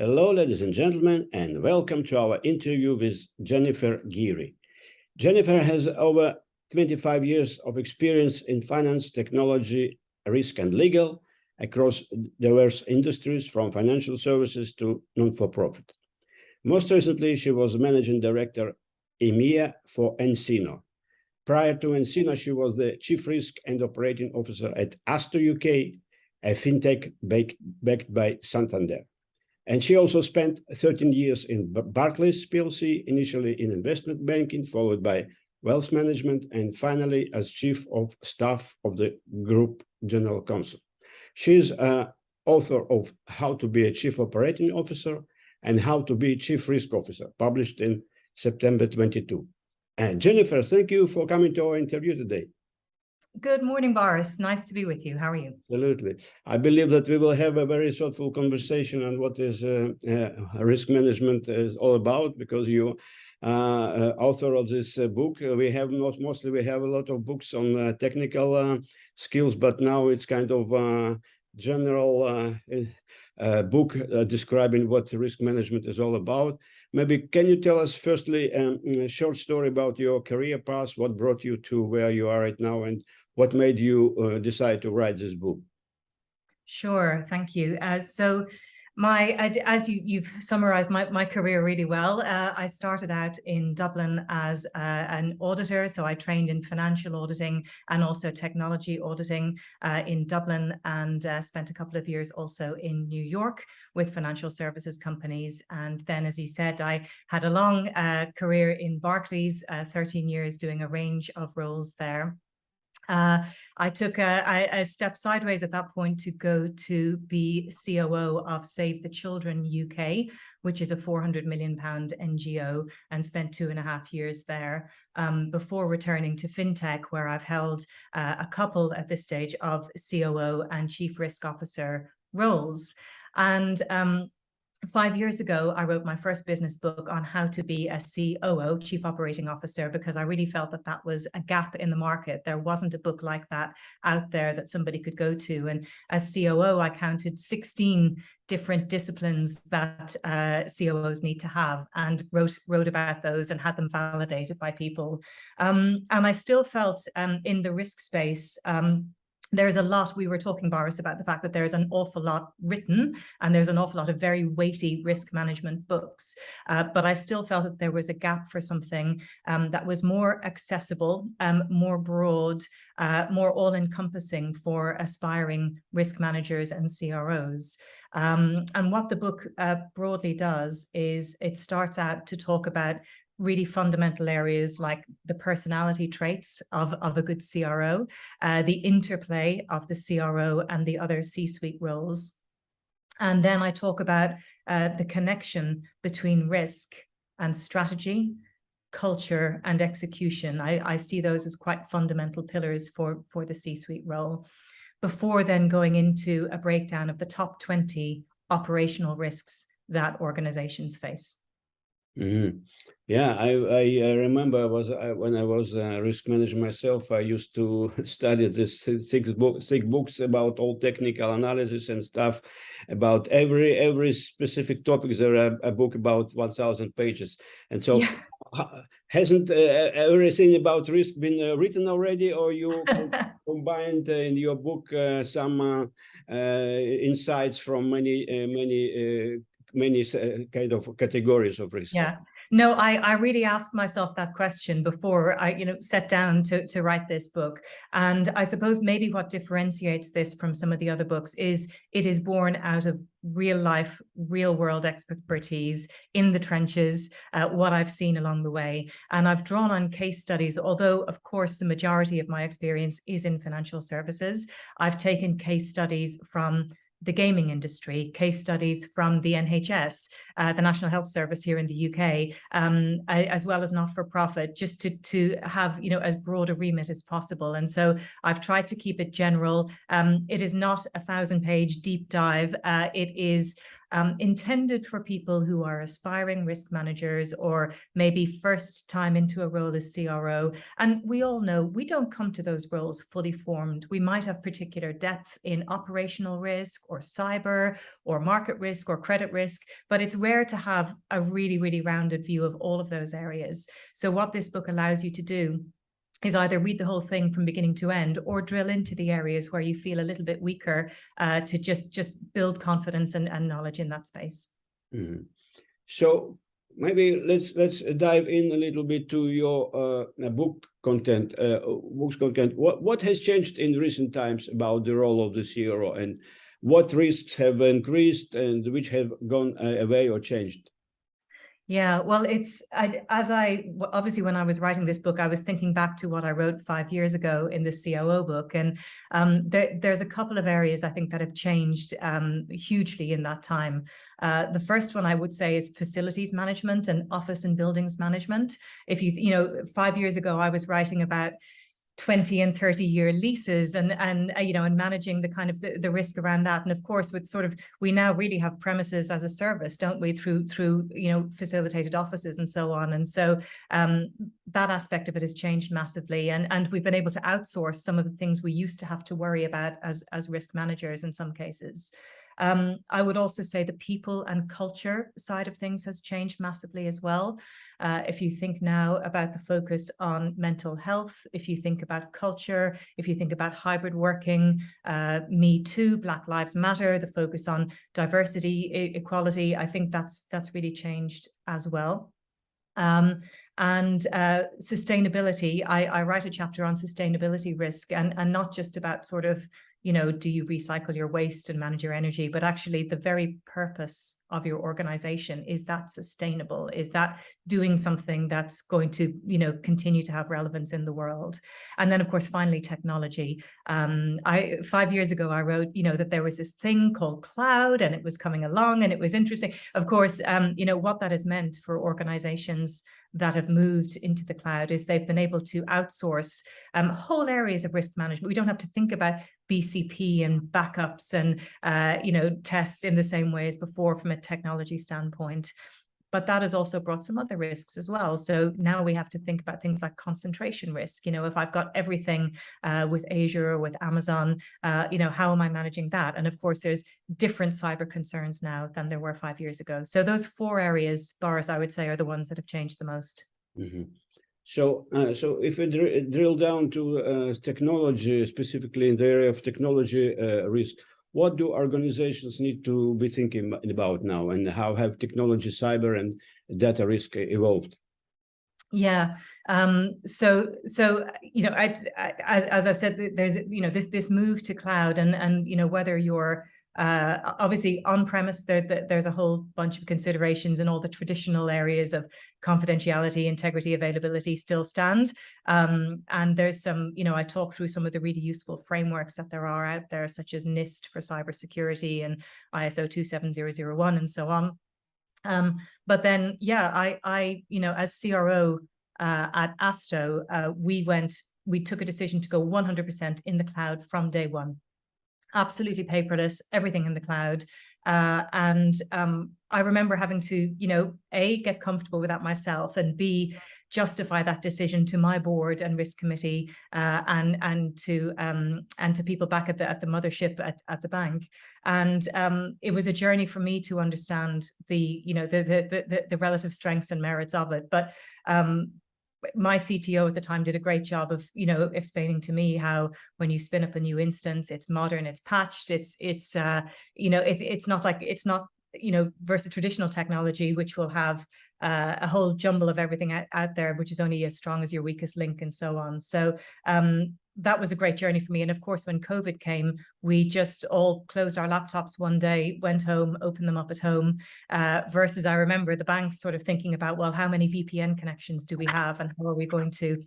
Hello, ladies and gentlemen, and welcome to our interview with Jennifer Geary. Jennifer has over 25 years of experience in finance, technology, risk, and legal across diverse industries, from financial services to non-for-profit. Most recently, she was managing director EMEA for Encino. Prior to Encino, she was the chief risk and operating officer at Astor UK, a fintech backed by Santander. And she also spent 13 years in Barclays PLC, initially in investment banking, followed by wealth management, and finally as chief of staff of the group general counsel. She's author of How to be a Chief Operating Officer and How to be Chief Risk Officer, published in September 22. And Jennifer, thank you for coming to our interview today. Good morning, Boris. Nice to be with you. How are you? Absolutely. I believe that we will have a very thoughtful conversation on what is risk management is all about, because you author of this book. We have a lot of books on technical skills, but now it's kind of general book describing what risk management is all about. Maybe can you tell us firstly a short story about your career path, what brought you to where you are right now, and what made you decide to write this book? Sure, thank you. As you've summarized my career really well, I started out in Dublin as an auditor. So I trained in financial auditing and also technology auditing in Dublin, and spent a couple of years also in New York with financial services companies. And then, as you said, I had a long career in Barclays, 13 years doing a range of roles there. I took a step sideways at that point to go to be COO of Save the Children UK, which is a £400 million NGO, and spent 2.5 years there before returning to FinTech, where I've held a couple at this stage of COO and Chief Risk Officer roles. And 5 years ago, I wrote my first business book on how to be a COO, Chief Operating Officer, because I really felt that that was a gap in the market. There wasn't a book like that out there that somebody could go to. And as COO, I counted 16 different disciplines that COOs need to have, and wrote about those and had them validated by people. And I still felt in the risk space, there's a lot. We were talking, Boris, about the fact that there's an awful lot written, and there's an awful lot of very weighty risk management books. But I still felt that there was a gap for something that was more accessible, more broad, more all-encompassing for aspiring risk managers and CROs. And what the book broadly does is it starts out to talk about really fundamental areas like the personality traits of a good CRO, the interplay of the CRO and the other C-suite roles. And then I talk about the connection between risk and strategy, culture, and execution. I see those as quite fundamental pillars for the C-suite role, before then going into a breakdown of the top 20 operational risks that organizations face. Mm-hmm. Yeah, I remember when I was a risk manager myself, I used to study this six books about all technical analysis and stuff. About every specific topic, there are a book about 1,000 pages. And so hasn't everything about risk been written already, or you combined in your book some insights from many kind of categories of risk? Yeah. No, I really asked myself that question before I, sat down to write this book. And I suppose maybe what differentiates this from some of the other books is it is born out of real life, real world expertise in the trenches, what I've seen along the way. And I've drawn on case studies, although of course the majority of my experience is in financial services. I've taken case studies from the gaming industry, case studies from the NHS, the National Health Service here in the UK, as well as not-for-profit, just to have as broad a remit as possible. And so I've tried to keep it general. It is not a 1,000-page deep dive. It is intended for people who are aspiring risk managers or maybe first time into a role as CRO. And we all know we don't come to those roles fully formed. We might have particular depth in operational risk or cyber or market risk or credit risk, but it's rare to have a really, really rounded view of all of those areas. So what this book allows you to do is either read the whole thing from beginning to end or drill into the areas where you feel a little bit weaker to just build confidence and knowledge in that space. Mm-hmm. So maybe let's dive in a little bit to your book content. What has changed in recent times about the role of the CRO, and what risks have increased and which have gone away or changed? Yeah, well, obviously when I was writing this book, I was thinking back to what I wrote 5 years ago in the COO book. And there's a couple of areas I think that have changed hugely in that time. The first one I would say is facilities management and office and buildings management. If you know, 5 years ago, I was writing about 20 and 30-year leases and managing the kind of the risk around that. And of course, with sort of, we now really have premises as a service, don't we, through facilitated offices and so on. And so that aspect of it has changed massively. And we've been able to outsource some of the things we used to have to worry about as risk managers in some cases. I would also say the people and culture side of things has changed massively as well. If you think now about the focus on mental health, if you think about culture, if you think about hybrid working, Me Too, Black Lives Matter, the focus on diversity, equality, I think that's really changed as well. And sustainability, I write a chapter on sustainability risk and not just about sort of, do you recycle your waste and manage your energy, but actually the very purpose of your organization, is that sustainable? Is that doing something that's going to, continue to have relevance in the world? And then of course, finally, technology. 5 years ago, I wrote, that there was this thing called cloud and it was coming along and it was interesting. Of course, what that has meant for organizations that have moved into the cloud is they've been able to outsource whole areas of risk management. We don't have to think about BCP and backups and tests in the same way as before from a technology standpoint. But that has also brought some other risks as well. So now we have to think about things like concentration risk. If I've got everything with Azure or with Amazon, how am I managing that? And of course, there's different cyber concerns now than there were 5 years ago. So those 4 areas, Boris, I would say, are the ones that have changed the most. Mm-hmm. So if we drill down to technology, specifically in the area of technology risk, what do organizations need to be thinking about now, and how have technology, cyber, and data risk evolved? Yeah. So as I've said, there's this move to cloud, and whether you're obviously on premise, there's a whole bunch of considerations, and all the traditional areas of confidentiality, integrity, availability still stand. And there's some, I talk through some of the really useful frameworks that there are out there, such as NIST for cybersecurity and ISO 27001 and so on. But then, yeah, I as CRO at Asto, we took a decision to go 100% in the cloud from day one. Absolutely paperless, everything in the cloud. And I remember having to, A, get comfortable with that myself, and B, justify that decision to my board and risk committee and to people back at the mothership at the bank. And it was a journey for me to understand the relative strengths and merits of it. But my CTO at the time did a great job of, explaining to me how when you spin up a new instance, it's modern, it's patched, it's not versus traditional technology, which will have a whole jumble of everything out there, which is only as strong as your weakest link and so on. So that was a great journey for me. And of course, when COVID came, we just all closed our laptops one day, went home, opened them up at home, versus I remember the banks sort of thinking about, well, how many VPN connections do we have, and how are we going to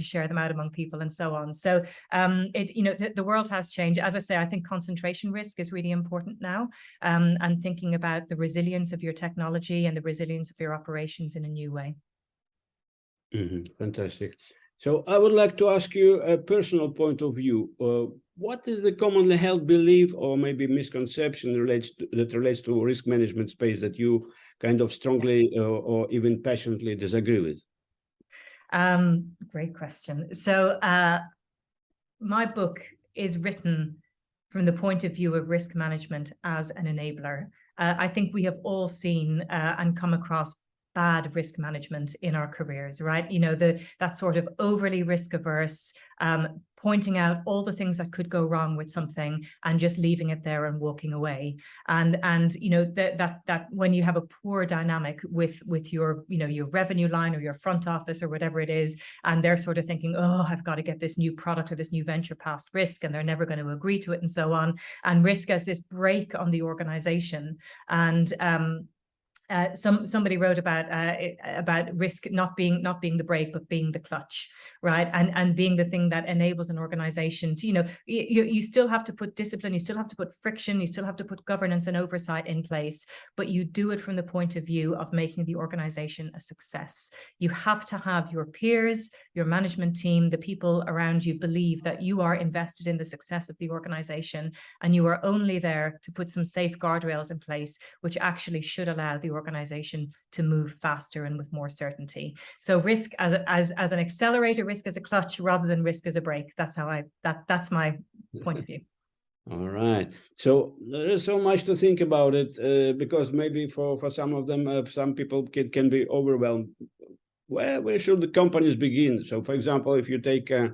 share them out among people and so on. So the world has changed. As I say, I think concentration risk is really important now, and thinking about the resilience of your technology and the resilience of your operations in a new way. Mm-hmm. Fantastic. So I would like to ask you a personal point of view. what is the commonly held belief or maybe misconception that relates to risk management space that you kind of strongly or even passionately disagree with? Great question. So my book is written from the point of view of risk management as an enabler. I think we have all seen and come across bad risk management in our careers, right? You know, that sort of overly risk averse, pointing out all the things that could go wrong with something and just leaving it there and walking away. And you know, that when you have a poor dynamic with your, you know, your revenue line or your front office or whatever it is, and they're sort of thinking, oh, I've got to get this new product or this new venture past risk, and they're never going to agree to it, and so on. And risk as this brake on the organization. And somebody wrote about risk not being the brake but being the clutch, right? And being the thing that enables an organization to, you know, you still have to put discipline, you still have to put friction, you still have to put governance and oversight in place, but you do it from the point of view of making the organization a success. You have to have your peers, your management team, the people around you believe that you are invested in the success of the organization, and you are only there to put some safe guardrails in place which actually should allow the organization to move faster and with more certainty. So risk as an accelerator, risk as a clutch, rather than risk as a brake. That's how that's my point of view. All right. So there is so much to think about it because maybe for some of them, some people can be overwhelmed. Where should the companies begin? So, for example, if you take a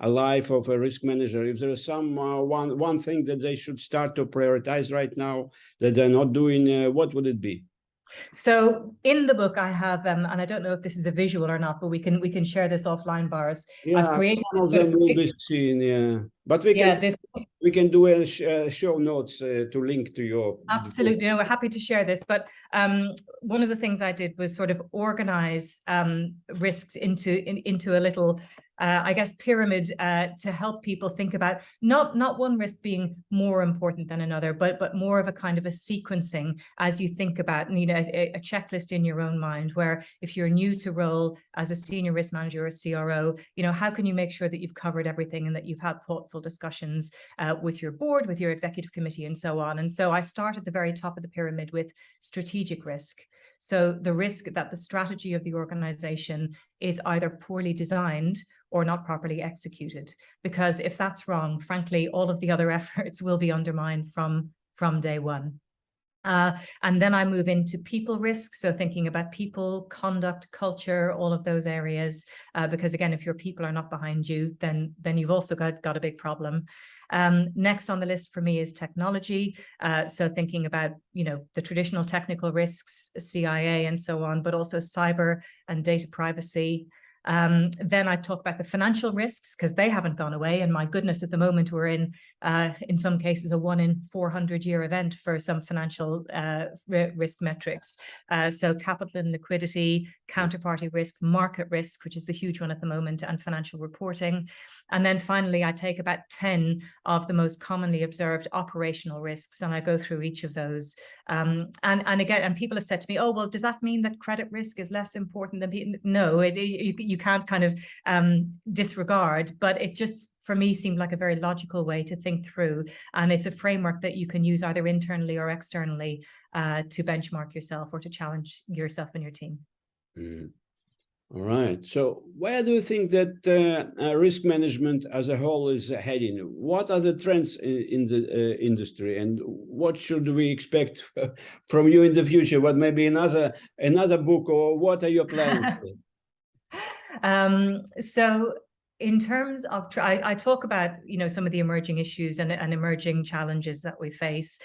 life of a risk manager, if there is some one thing that they should start to prioritize right now that they're not doing, what would it be? So in the book I have, and I don't know if this is a visual or not, but we can share this offline, Boris. Yeah, I've created some of them will be seen, yeah. But we can do a show notes to link to your. Absolutely, no, we're happy to share this. But one of the things I did was sort of organize risks into a little, I guess, pyramid to help people think about not one risk being more important than another, but more of a kind of a sequencing as you think about, you know, a checklist in your own mind, where if you're new to role as a senior risk manager or CRO, you know, how can you make sure that you've covered everything and that you've had thoughtful discussions with your board, with your executive committee, and so on. And so I start at the very top of the pyramid with strategic risk. So the risk that the strategy of the organization is either poorly designed or not properly executed. Because if that's wrong, frankly, all of the other efforts will be undermined from day one. And then I move into people risk. So thinking about people, conduct, culture, all of those areas, because again, if your people are not behind you, then you've also got a big problem. Next on the list for me is technology. So thinking about, you know, the traditional technical risks, CIA and so on, but also cyber and data privacy. Then I talk about the financial risks, because they haven't gone away. And my goodness, at the moment, we're in some cases, a 1 in 400-year event for some financial risk metrics. So capital and liquidity, counterparty risk, market risk, which is the huge one at the moment, and financial reporting. And then finally, I take about 10 of the most commonly observed operational risks, and I go through each of those. And again, and people have said to me, oh, well, does that mean that credit risk is less important than people? No, you can't kind of disregard, but it just, for me, seemed like a very logical way to think through. And it's a framework that you can use either internally or externally to benchmark yourself or to challenge yourself and your team. Mm. All right. So where do you think that risk management as a whole is heading? What are the trends in the industry, and what should we expect from you in the future? What may be another book, or what are your plans? So in terms of, I talk about, you know, some of the emerging issues and emerging challenges that we face.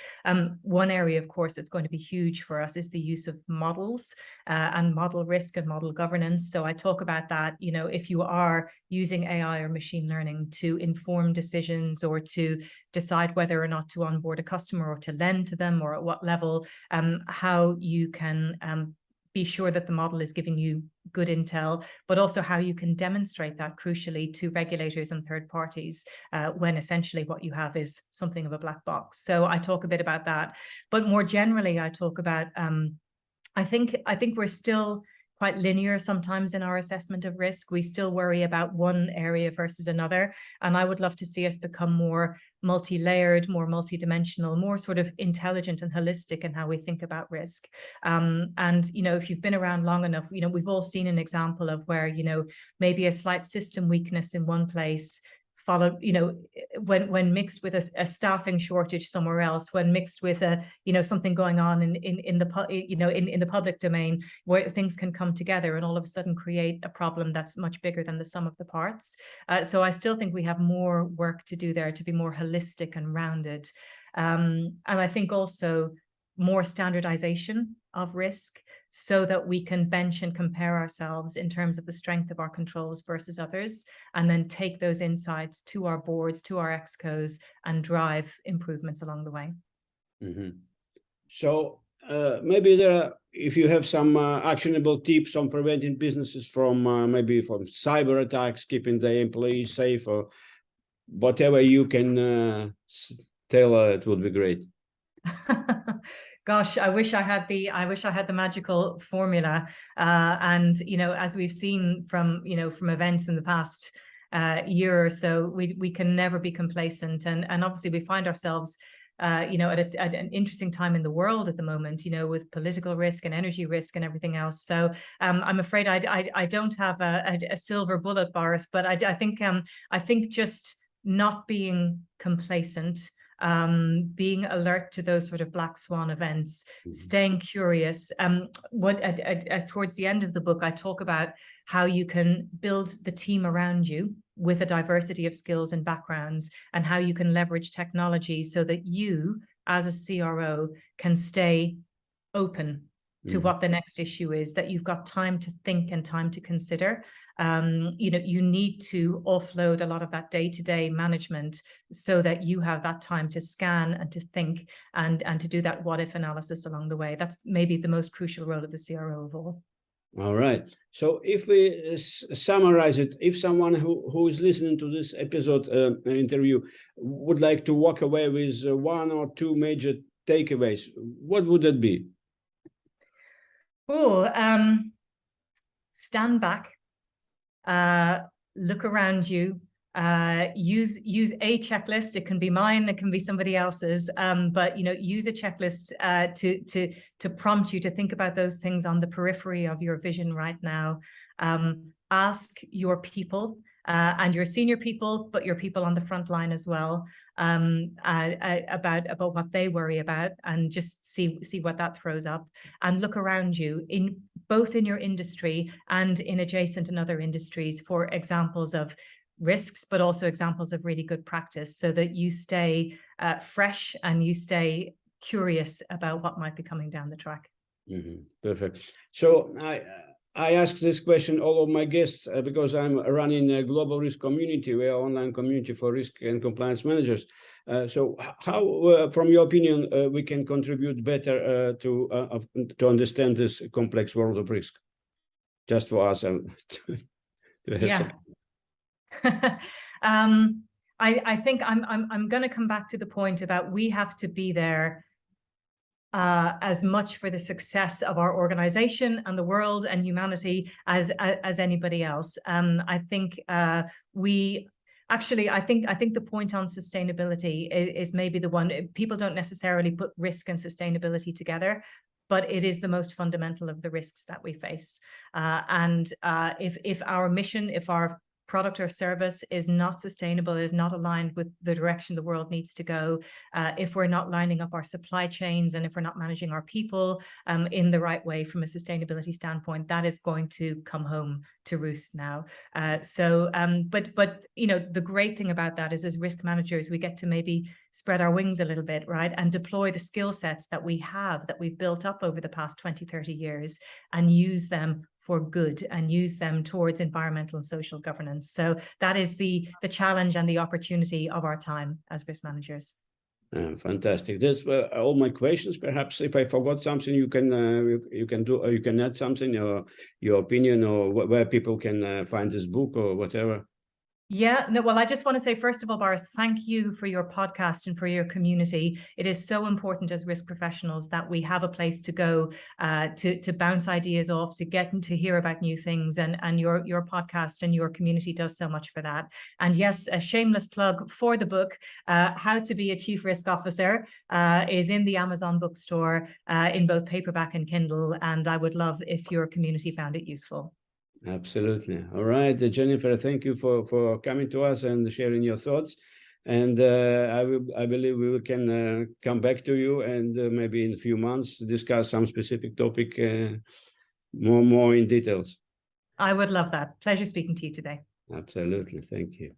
One area, of course, that's going to be huge for us is the use of models and model risk and model governance. So I talk about that, you know, if you are using AI or machine learning to inform decisions or to decide whether or not to onboard a customer or to lend to them, or at what level, how you can be sure that the model is giving you good intel, but also how you can demonstrate that crucially to regulators and third parties when essentially what you have is something of a black box. So I talk a bit about that, but more generally, I talk about, I think we're still quite linear sometimes in our assessment of risk. We still worry about one area versus another. And I would love to see us become more multi-layered, more multi-dimensional, more sort of intelligent and holistic in how we think about risk. And, you know, if you've been around long enough, you know, we've all seen an example of where, you know, maybe a slight system weakness in one place followed, you know, when mixed with a staffing shortage somewhere else, when mixed with a, you know, something going on in the public domain, where things can come together and all of a sudden create a problem that's much bigger than the sum of the parts. So I still think we have more work to do there to be more holistic and rounded. And I think also more standardization of risk, so that we can bench and compare ourselves in terms of the strength of our controls versus others, and then take those insights to our boards, to our excos, and drive improvements along the way. Mm-hmm. So maybe there are, if you have some actionable tips on preventing businesses from maybe from cyber attacks, keeping the employees safe, or whatever you can tell, it would be great. Gosh, I wish I had the magical formula. And, you know, as we've seen from events in the past year or so, we can never be complacent. And obviously we find ourselves, you know, at an interesting time in the world at the moment, you know, with political risk and energy risk and everything else. So I'm afraid I don't have a silver bullet, Boris, but I think just not being complacent, being alert to those sort of black swan events, staying curious. Towards the end of the book, I talk about how you can build the team around you with a diversity of skills and backgrounds, and how you can leverage technology so that you, as a CRO, can stay open to what the next issue is, that you've got time to think and time to consider. You know, you need to offload a lot of that day-to-day management so that you have that time to scan and to think and to do that what-if analysis along the way. That's maybe the most crucial role of the CRO of all. All right. So if we summarize it, if someone who is listening to this episode interview would like to walk away with one or two major takeaways, what would that be? Stand back, look around you, use a checklist. It can be mine, it can be somebody else's, but you know, use a checklist to prompt you to think about those things on the periphery of your vision right now. Ask your people and your senior people, but your people on the front line as well, about what they worry about, and just see what that throws up. And look around you, in both in your industry and in adjacent and other industries, for examples of risks, but also examples of really good practice, so that you stay fresh and you stay curious about what might be coming down the track. Perfect. So I ask this question all of my guests because I'm running a global risk community. We are an online community for risk and compliance managers. So how, from your opinion, we can contribute better to understand this complex world of risk? Just for us to have some. I think I'm going to come back to the point about we have to be there as much for the success of our organization and the world and humanity as anybody else. I think I think the point on sustainability is maybe the one. People don't necessarily put risk and sustainability together, but it is the most fundamental of the risks that we face. And if our mission, if our product or service is not sustainable, is not aligned with the direction the world needs to go, if we're not lining up our supply chains, and if we're not managing our people in the right way from a sustainability standpoint, that is going to come home to roost now. But you know, the great thing about that is, as risk managers, we get to maybe spread our wings a little bit, right, and deploy the skill sets that we've built up over the past 20, 30 years, and use them for good, and use them towards environmental and social governance. So that is the challenge and the opportunity of our time as risk managers. Fantastic. That's all my questions. Perhaps if I forgot something, you can add something, or your opinion, or where people can find this book or whatever. Yeah, no, well, I just want to say, first of all, Boris, thank you for your podcast and for your community. It is so important as risk professionals that we have a place to go to bounce ideas off, to get and to hear about new things. And your podcast and your community does so much for that. And yes, a shameless plug for the book, How to Be a Chief Risk Officer, is in the Amazon bookstore in both paperback and Kindle. And I would love if your community found it useful. Absolutely. All right, Jennifer, thank you for coming to us and sharing your thoughts. And I believe we can come back to you and maybe in a few months discuss some specific topic more in details. I would love that. Pleasure speaking to you today. Absolutely. Thank you.